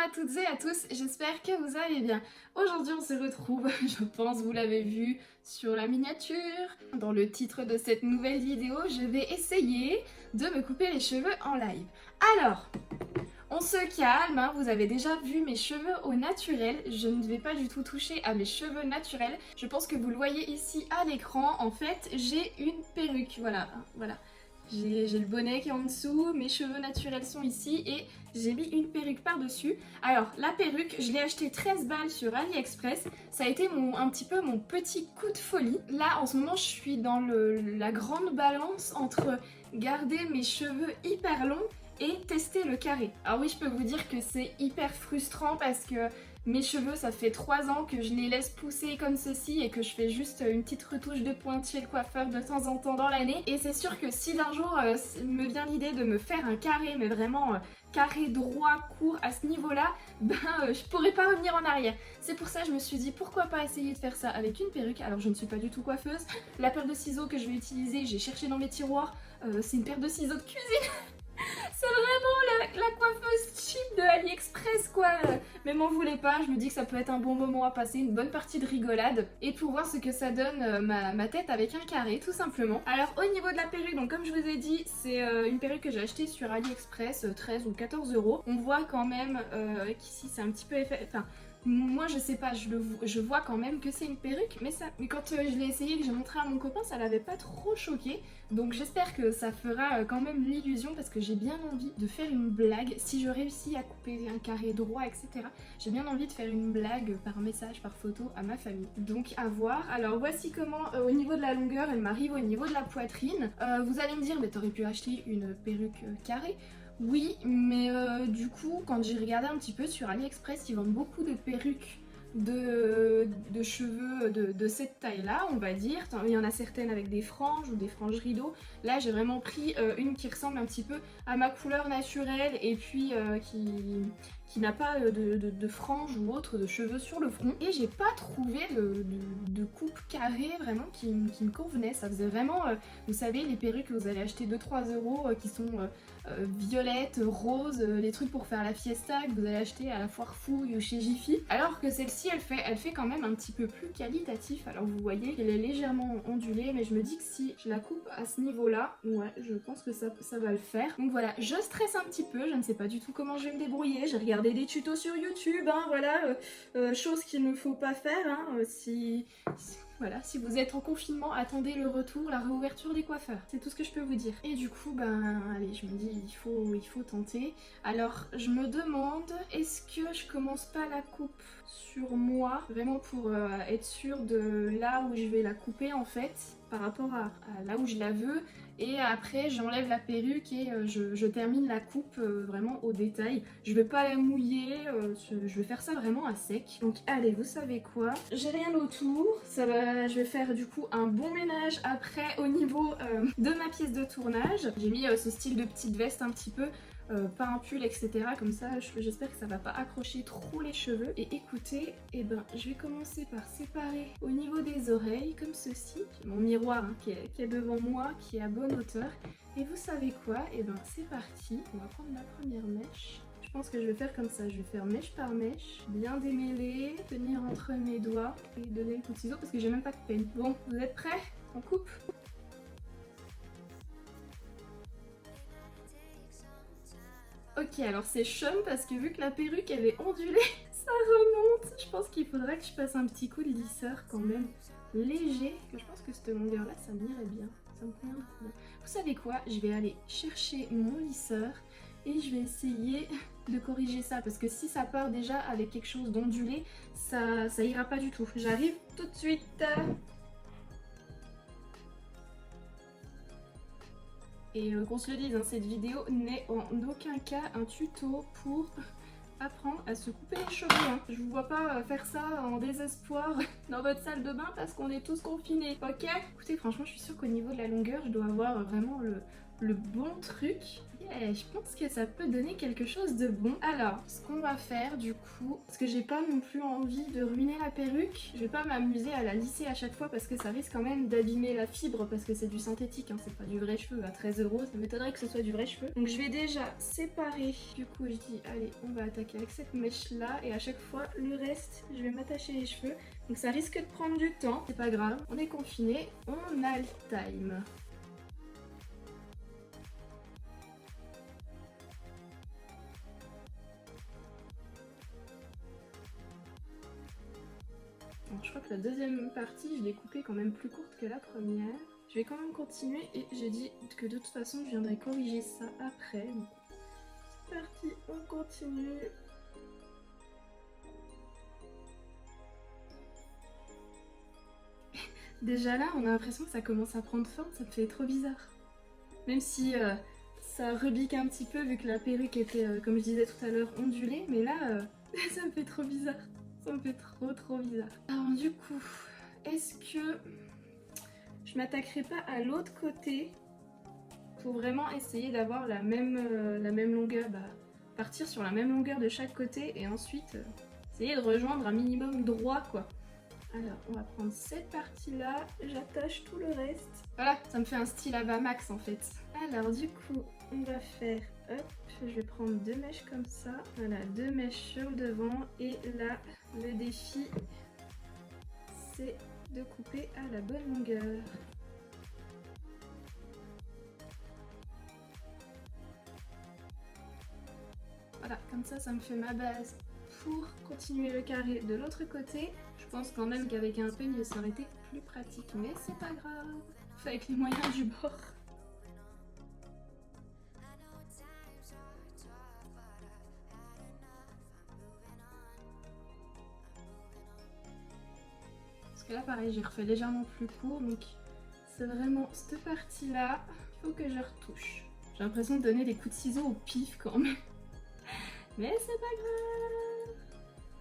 à toutes et à tous, j'espère que vous allez bien. Aujourd'hui on se retrouve, je pense vous l'avez vu sur la miniature, dans le titre de cette nouvelle vidéo, je vais essayer de me couper les cheveux en live. Alors, on se calme, hein, vous avez déjà vu mes cheveux au naturel, je ne vais pas du tout toucher à mes cheveux naturels. Je pense que vous le voyez ici à l'écran, en fait j'ai une perruque, voilà, voilà. J'ai le bonnet qui est en dessous, mes cheveux naturels sont ici et j'ai mis une perruque par-dessus. Alors la perruque, je l'ai achetée 13 balles sur AliExpress. Ça a été un petit peu mon petit coup de folie. Là en ce moment je suis dans la grande balance entre garder mes cheveux hyper longs et tester le carré. Alors oui, je peux vous dire que c'est hyper frustrant parce que mes cheveux, ça fait 3 ans que je les laisse pousser comme ceci et que je fais juste une petite retouche de pointe chez le coiffeur de temps en temps dans l'année. Et c'est sûr que si d'un jour me vient l'idée de me faire un carré, mais vraiment carré droit, court à ce niveau-là, je pourrais pas revenir en arrière. C'est pour ça que je me suis dit pourquoi pas essayer de faire ça avec une perruque. Alors je ne suis pas du tout coiffeuse. La paire de ciseaux que je vais utiliser, j'ai cherché dans mes tiroirs, c'est une paire de ciseaux de cuisine. C'est vraiment la coiffeuse cheap de AliExpress quoi. Mais m'en voulez pas, je me dis que ça peut être un bon moment à passer, une bonne partie de rigolade. Et pour voir ce que ça donne ma tête avec un carré tout simplement. Alors au niveau de la perruque, donc comme je vous ai dit, c'est une perruque que j'ai achetée sur AliExpress, 13 ou 14 euros. On voit quand même qu'ici c'est un petit peu effet... Enfin, moi je sais pas, je vois quand même que c'est une perruque, mais quand je l'ai essayé, que j'ai montré à mon copain, ça l'avait pas trop choqué. Donc j'espère que ça fera quand même l'illusion parce que j'ai bien envie de faire une blague. Si je réussis à couper un carré droit, etc., j'ai bien envie de faire une blague par message, par photo à ma famille. Donc à voir. Alors voici comment au niveau de la longueur elle m'arrive au niveau de la poitrine. Vous allez me dire, mais t'aurais pu acheter une perruque carrée. Oui, mais du coup, quand j'ai regardé un petit peu sur AliExpress, ils vendent beaucoup de perruques de cheveux de cette taille-là, on va dire. Il y en a certaines avec des franges ou des franges rideaux. Là, j'ai vraiment pris une qui ressemble un petit peu à ma couleur naturelle et puis qui n'a pas de franges ou autre de cheveux sur le front. Et j'ai pas trouvé de coupe carrée vraiment qui me convenait. Ça faisait vraiment, vous savez, les perruques que vous allez acheter 2-3 euros qui sont violettes, roses, les trucs pour faire la fiesta que vous allez acheter à la foire fouille ou chez Jiffy. Alors que celle-ci, elle fait quand même un petit peu plus qualitatif. Alors vous voyez qu'elle est légèrement ondulée, mais je me dis que si je la coupe à ce niveau-là, ouais, je pense que ça va le faire. Donc voilà, je stresse un petit peu, je ne sais pas du tout comment je vais me débrouiller. J'ai regardé des tutos sur YouTube, hein, voilà, chose qu'il ne faut pas faire, hein, voilà, si vous êtes en confinement, attendez le retour, la réouverture des coiffeurs. C'est tout ce que je peux vous dire. Et du coup, allez, je me dis, il faut tenter. Alors, je me demande, est-ce que je commence pas la coupe sur moi, vraiment pour être sûre de là où je vais la couper en fait, par rapport à là où je la veux. Et après, j'enlève la perruque et je termine la coupe vraiment au détail. Je vais pas la mouiller, je vais faire ça vraiment à sec. Donc allez, vous savez quoi, j'ai rien autour. Je vais faire du coup un bon ménage après au niveau de ma pièce de tournage. J'ai mis ce style de petite veste un petit peu, pas un pull, etc. Comme ça, j'espère que ça va pas accrocher trop les cheveux. Et écoutez, je vais commencer par séparer au niveau des oreilles, comme ceci. J'ai mon miroir hein, qui est devant moi, qui est à bonne hauteur. Et vous savez quoi, c'est parti. On va prendre la première mèche. Je pense que je vais faire comme ça, je vais faire mèche par mèche, bien démêler, tenir entre mes doigts et donner le coup de ciseau parce que j'ai même pas de peine. Bon, vous êtes prêts? On coupe? Ok, alors c'est chum parce que vu que la perruque elle est ondulée, ça remonte. Je pense qu'il faudrait que je passe un petit coup de lisseur quand même léger. Que je pense que cette longueur là ça m'irait bien. Ça me convient bien. Vous savez quoi? Je vais aller chercher mon lisseur et je vais essayer de corriger ça parce que si ça part déjà avec quelque chose d'ondulé, ça ira pas du tout. J'arrive tout de suite. Et qu'on se le dise, hein, cette vidéo n'est en aucun cas un tuto pour apprendre à se couper les cheveux. Hein. Je vous vois pas faire ça en désespoir dans votre salle de bain parce qu'on est tous confinés, ok? Écoutez, franchement, je suis sûre qu'au niveau de la longueur, je dois avoir vraiment le bon truc. Et je pense que ça peut donner quelque chose de bon. Alors, ce qu'on va faire du coup, parce que j'ai pas non plus envie de ruiner la perruque, je vais pas m'amuser à la lisser à chaque fois parce que ça risque quand même d'abîmer la fibre parce que c'est du synthétique, hein, c'est pas du vrai cheveu. À 13 €, ça m'étonnerait que ce soit du vrai cheveu. Donc je vais déjà séparer. Du coup, je dis, allez, on va attaquer avec cette mèche là et à chaque fois, le reste, je vais m'attacher les cheveux. Donc ça risque de prendre du temps, c'est pas grave. On est confiné, on a le time. Bon, je crois que la deuxième partie, je l'ai coupée quand même plus courte que la première. Je vais quand même continuer et j'ai dit que de toute façon, je viendrai corriger ça après. Donc, c'est parti, on continue. Déjà là, on a l'impression que ça commence à prendre forme, ça me fait trop bizarre. Même si ça rebique un petit peu vu que la perruque était, comme je disais tout à l'heure, ondulée. Mais là, ça me fait trop bizarre. Ça me fait trop bizarre. Alors du coup, est-ce que je m'attaquerai pas à l'autre côté pour vraiment essayer d'avoir la même longueur, partir sur la même longueur de chaque côté et ensuite essayer de rejoindre un minimum droit quoi. Alors on va prendre cette partie là, j'attache tout le reste. Voilà, ça me fait un style à bas max en fait. Alors du coup on va faire, hop, je vais prendre 2 mèches comme ça. Voilà, 2 mèches sur le devant et là le défi c'est de couper à la bonne longueur. Voilà, comme ça me fait ma base pour continuer le carré de l'autre côté. Je pense quand même qu'avec un peigne ça aurait été plus pratique, mais c'est pas grave. Fait avec les moyens du bord. Parce que là pareil, j'ai refait légèrement plus court, donc c'est vraiment cette partie-là, il faut que je retouche. J'ai l'impression de donner des coups de ciseaux au pif quand même. Mais c'est pas grave.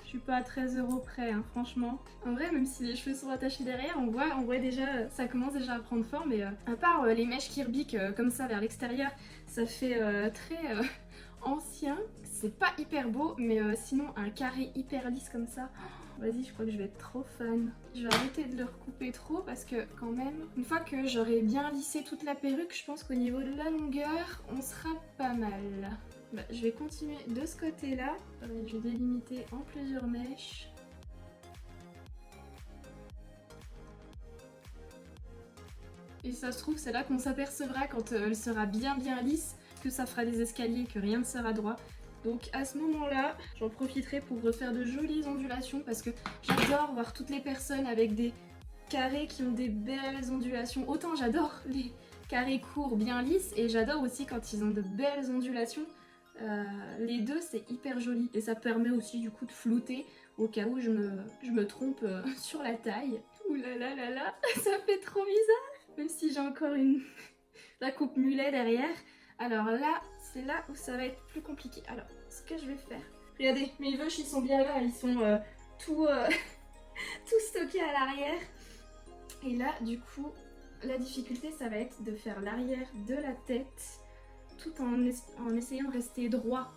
Je suis pas à 13 € près, hein, franchement. En vrai, même si les cheveux sont attachés derrière, on voit déjà, ça commence déjà à prendre forme. Et à part les mèches qui rebiquent comme ça vers l'extérieur, ça fait très ancien. C'est pas hyper beau, mais sinon un carré hyper lisse comme ça. Oh, vas-y, je crois que je vais être trop fan. Je vais arrêter de le recouper trop parce que quand même, une fois que j'aurai bien lissé toute la perruque, je pense qu'au niveau de la longueur, on sera pas mal. Je vais continuer de ce côté-là. Je vais délimiter en plusieurs mèches. Et ça se trouve, c'est là qu'on s'apercevra quand elle sera bien lisse, que ça fera des escaliers, que rien ne sera droit. Donc à ce moment-là, j'en profiterai pour refaire de jolies ondulations parce que j'adore voir toutes les personnes avec des carrés qui ont des belles ondulations. Autant j'adore les carrés courts bien lisses et j'adore aussi quand ils ont de belles ondulations. Les deux c'est hyper joli et ça permet aussi du coup de flouter au cas où je me trompe sur la taille. Ouh là là là là, ça fait trop bizarre. Même si j'ai encore la coupe mulet derrière. Alors là, c'est là où ça va être plus compliqué. Alors, ce que je vais faire... Regardez, mes veuches, ils sont bien là. Ils sont tout stockés à l'arrière. Et là, du coup, la difficulté, ça va être de faire l'arrière de la tête tout en essayant de rester droit.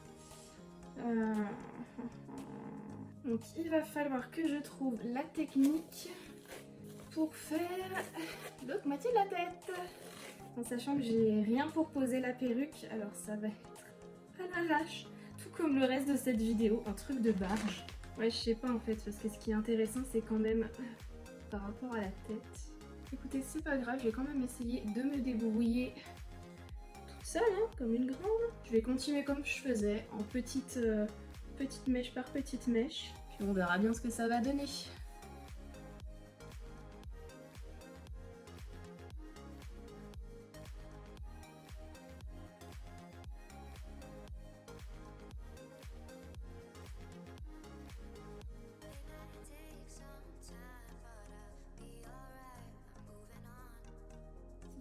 Donc, il va falloir que je trouve la technique pour faire l'autre moitié de la tête. En sachant que j'ai rien pour poser la perruque, alors ça va être à l'arrache, tout comme le reste de cette vidéo, un truc de barge. Ouais, je sais pas en fait, parce que ce qui est intéressant, c'est quand même par rapport à la tête. Écoutez, c'est pas grave, je vais quand même essayer de me débrouiller toute seule, hein, comme une grande. Je vais continuer comme je faisais, en petite mèche par petite mèche, puis on verra bien ce que ça va donner.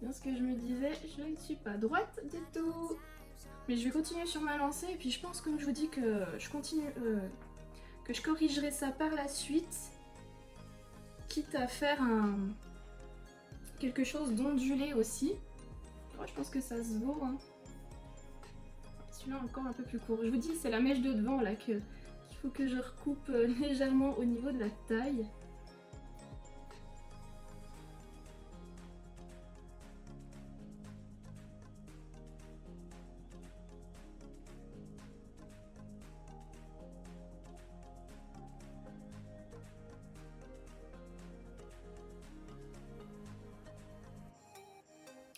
Bien ce que je me disais, je ne suis pas droite du tout. Mais je vais continuer sur ma lancée et puis je pense comme je vous dis que je continue, que je corrigerai ça par la suite, quitte à faire quelque chose d'ondulé aussi. Moi je pense que ça se vaut, hein. celui-là encore un peu plus court. Je vous dis, c'est la mèche de devant là qu'il faut que je recoupe légèrement au niveau de la taille.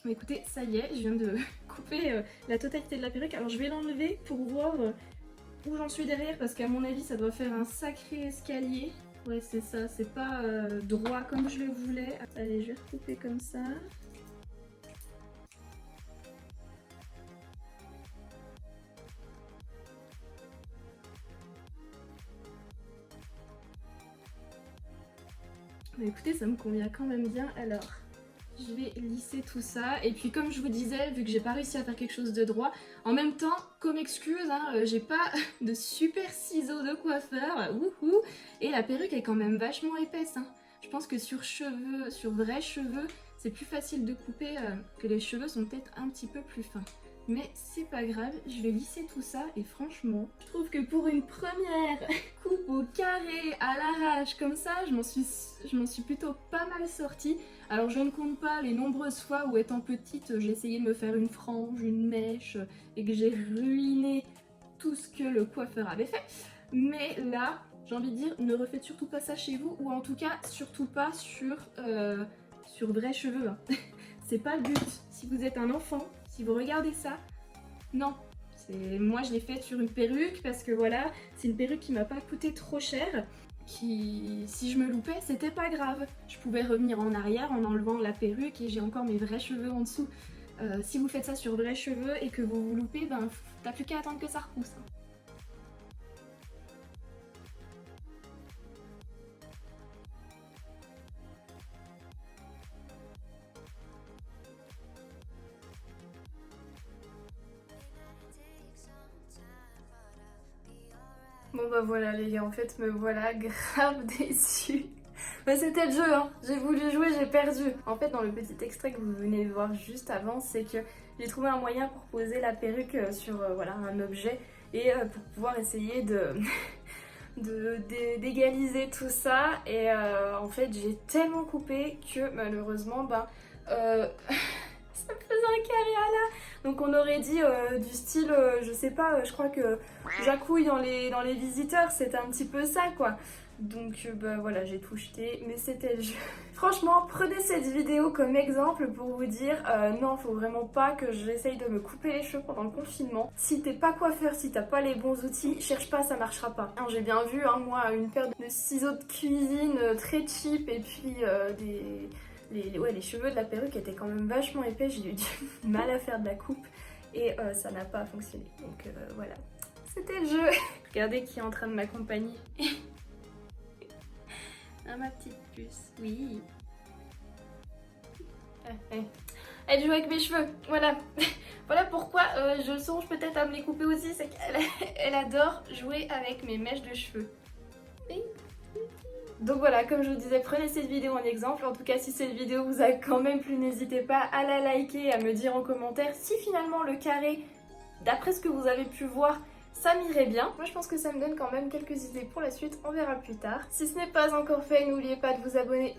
Écoutez, ça y est, je viens de couper la totalité de la perruque. Alors je vais l'enlever pour voir où j'en suis derrière parce qu'à mon avis ça doit faire un sacré escalier. Ouais, c'est ça, c'est pas droit comme je le voulais. Allez, je vais recouper comme ça. Mais écoutez, ça me convient quand même bien. Alors, je vais lisser tout ça. Et puis comme je vous disais, vu que j'ai pas réussi à faire quelque chose de droit, en même temps, comme excuse, hein, j'ai pas de super ciseaux de coiffeur. Wouhou. Et la perruque est quand même vachement épaisse. Hein. Je pense que sur cheveux, sur vrais cheveux, c'est plus facile de couper, que les cheveux sont peut-être un petit peu plus fins. Mais c'est pas grave, je vais lisser tout ça et franchement, je trouve que pour une première coupe au carré, à l'arrache comme ça, je m'en suis plutôt pas mal sortie. Alors je ne compte pas les nombreuses fois où étant petite, j'ai essayé de me faire une frange, une mèche et que j'ai ruiné tout ce que le coiffeur avait fait. Mais là, j'ai envie de dire, ne refaites surtout pas ça chez vous ou en tout cas surtout pas sur vrais cheveux. Hein. C'est pas le but. Si vous êtes un enfant, si vous regardez ça, non. Moi je l'ai faite sur une perruque parce que voilà, c'est une perruque qui m'a pas coûté trop cher. Si je me loupais, c'était pas grave. Je pouvais revenir en arrière en enlevant la perruque et j'ai encore mes vrais cheveux en dessous. Si vous faites ça sur vrais cheveux et que vous vous loupez, ben t'as plus qu'à attendre que ça repousse. Hein. Bon bah voilà les gars, en fait me voilà grave déçue. Bah c'était le jeu, hein. J'ai voulu jouer, j'ai perdu. En fait dans le petit extrait que vous venez de voir juste avant, c'est que j'ai trouvé un moyen pour poser la perruque sur voilà, un objet et pour pouvoir essayer d'égaliser tout ça. Et en fait j'ai tellement coupé que malheureusement bah, ça me faisait un carré à là. Donc on aurait dit du style, je sais pas, je crois que Jacouille dans les visiteurs, c'était un petit peu ça quoi. Donc bah voilà, j'ai tout jeté, mais c'était le jeu. Franchement, prenez cette vidéo comme exemple pour vous dire non, faut vraiment pas que j'essaye de me couper les cheveux pendant le confinement. Si t'es pas coiffeur, si t'as pas les bons outils, cherche pas, ça marchera pas. J'ai bien vu, hein, moi, une paire de ciseaux de cuisine très cheap et puis les cheveux de la perruque étaient quand même vachement épais, j'ai eu du mal à faire de la coupe et ça n'a pas fonctionné. Donc voilà, c'était le jeu. Regardez qui est en train de m'accompagner. Ah, ma petite puce, oui. Elle joue avec mes cheveux, voilà. Voilà pourquoi je songe peut-être à me les couper aussi, c'est qu'elle adore jouer avec mes mèches de cheveux. Oui. Donc voilà, comme je vous disais, prenez cette vidéo en exemple. En tout cas, si cette vidéo vous a quand même plu, n'hésitez pas à la liker et à me dire en commentaire si finalement le carré, d'après ce que vous avez pu voir, ça m'irait bien. Moi je pense que ça me donne quand même quelques idées pour la suite, on verra plus tard. Si ce n'est pas encore fait, n'oubliez pas de vous abonner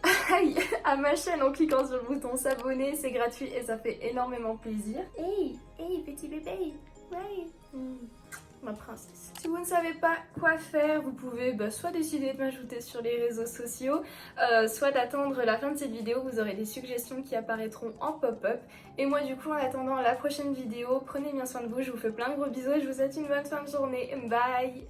à ma chaîne en cliquant sur le bouton s'abonner, c'est gratuit et ça fait énormément plaisir. Hey, hey petit bébé, ouais. Ma princesse. Si vous ne savez pas quoi faire, vous pouvez soit décider de m'ajouter sur les réseaux sociaux, soit d'attendre la fin de cette vidéo, vous aurez des suggestions qui apparaîtront en pop-up. Et moi du coup en attendant la prochaine vidéo, prenez bien soin de vous, je vous fais plein de gros bisous et je vous souhaite une bonne fin de journée. Bye!